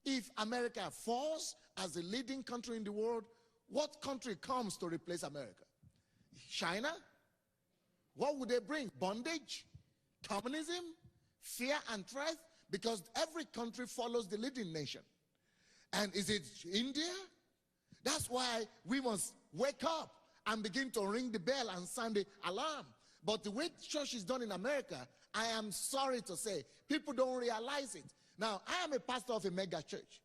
If America falls as the leading country in the world, what country comes to replace America? China? What would they bring? Bondage? Communism? Fear and threat? Because every country follows the leading nation. And is it India? That's why we must wake up and begin to ring the bell and sound the alarm. But the way church is done in America, I am sorry to say, people don't realize it. Now, I am a pastor of a mega church.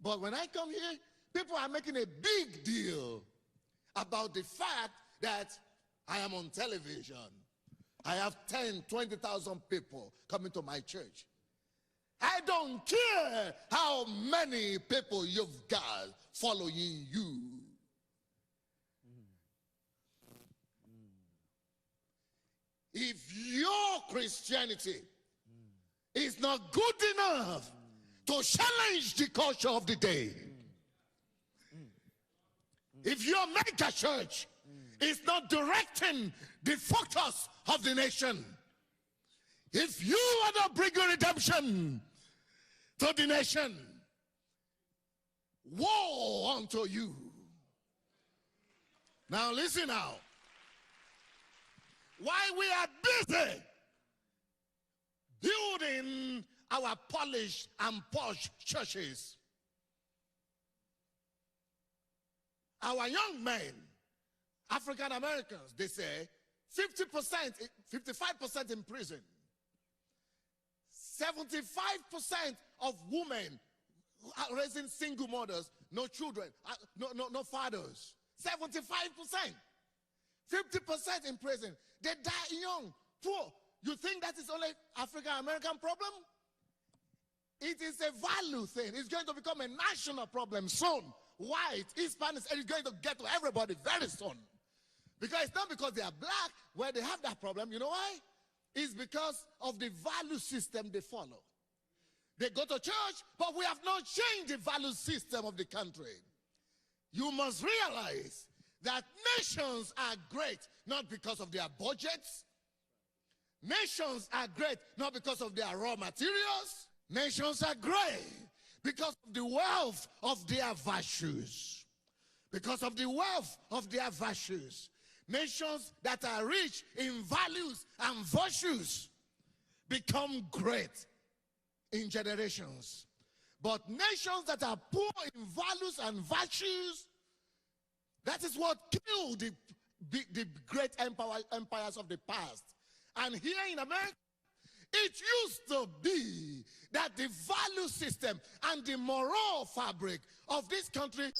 But when I come here, people are making a big deal about the fact that I am on television. I have 10, 20,000 people coming to my church. I don't care how many people you've got following you. If your Christianity is not good enough to challenge the culture of the day, if your mega church is not directing the focus of the nation, if you are not bringing redemption to the nation, woe unto you. Now listen now. While we are busy building our polished and posh churches, our young men, African Americans, they say 50%, 55% in prison. 75% of women are raising single mothers, no children, no fathers. 75%. 50% in prison. They die young, poor. You think that is only African American problem? It is a value thing. It's going to become a national problem soon. White, Hispanics, and it's going to get to everybody very soon. Because it's not because they are black where they have that problem. You know why? It's because of the value system they follow. They go to church, but we have not changed the value system of the country. You must realize that nations are great not because of their budgets. Nations are great not because of their raw materials. Nations are great because of the wealth of their virtues. Because of the wealth of their virtues. Nations that are rich in values and virtues become great in generations. But nations that are poor in values and virtues, that is what killed the great empires of the past. And here in America, it used to be that the value system and the moral fabric of this country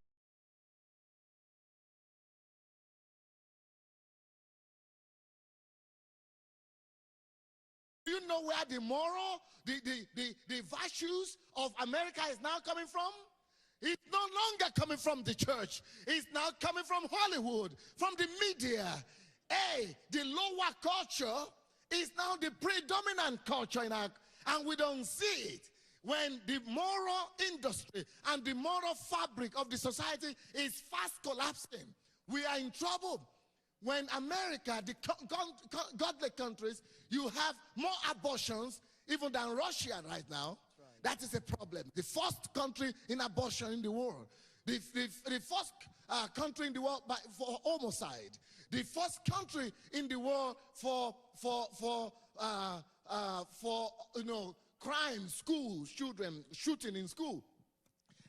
you know where the moral, the virtues of America is now coming from? It's no longer coming from the church. It's now coming from Hollywood, from the media. Hey, the lower culture is now the predominant culture in our, and we don't see it. When the moral industry and the moral fabric of the society is fast collapsing, we are in trouble. When America, the godly countries, you have more abortions even than Russia right now. Right. That is a problem. The first country in abortion in the world. The first country in the world for homicide. The first country in the world for crime, schools, children shooting in school.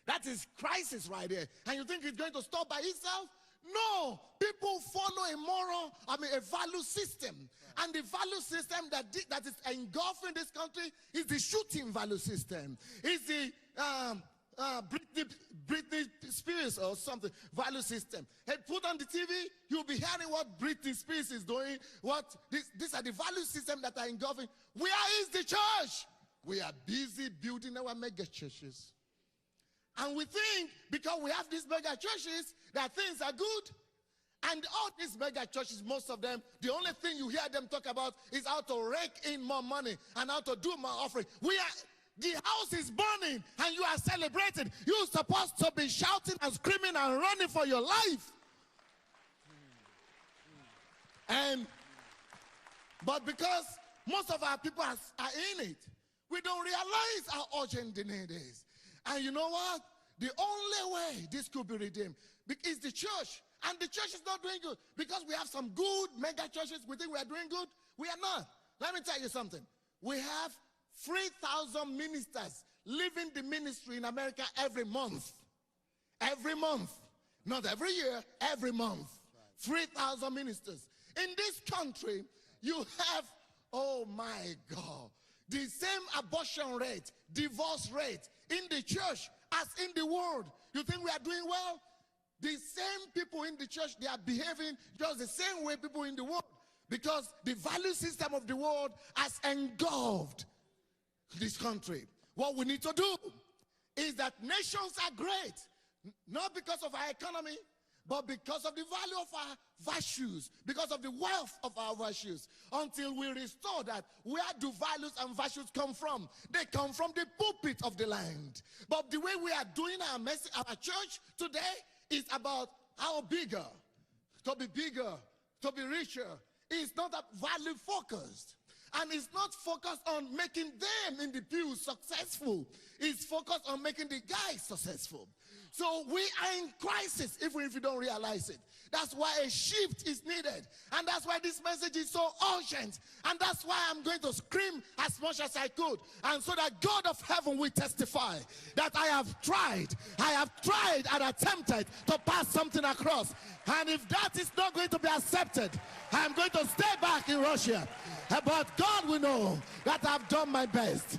That is crisis right there. And you think it's going to stop by itself? No, people follow a value system. Right. And the value system that is engulfing this country is the shooting value system. It's the Britney Spears or something value system. Hey, put on the TV, you'll be hearing what Britney Spears is doing. These are the value system that are engulfing. Where is the church? We are busy building our mega churches. And we think because we have these mega churches that things are good. And all these mega churches, most of them, the only thing you hear them talk about is how to rake in more money and how to do more offering. The house is burning and you are celebrating. You're supposed to be shouting and screaming and running for your life. But because most of our people are in it, we don't realize how urgent the need is. And you know what? The only way this could be redeemed is the church. And the church is not doing good. Because we have some good mega churches, we think we are doing good. We are not. Let me tell you something. We have 3,000 ministers leaving the ministry in America every month. Every month. Not every year, every month. 3,000 ministers. In this country, you have, oh my God, the same abortion rate, divorce rate in the church as in the world. You think we are doing well? The same people in the church, they are behaving just the same way people in the world. Because the value system of the world has engulfed this country. What we need to do is that nations are great, not because of our economy, but because of the value of our virtues, because of the wealth of our virtues. Until we restore that, where do values and virtues come from? They come from the pulpit of the land. But the way we are doing our message, our church today is about how bigger, to be richer. It's not value focused. And it's not focused on making them in the pew successful. It's focused on making the guy successful. So we are in crisis even if you don't realize it. That's why a shift is needed. And that's why this message is so urgent. And that's why I'm going to scream as much as I could. And so that God of heaven will testify that I have tried and attempted to pass something across. And if that is not going to be accepted, I'm going to stay back in Russia. But God will know that I've done my best.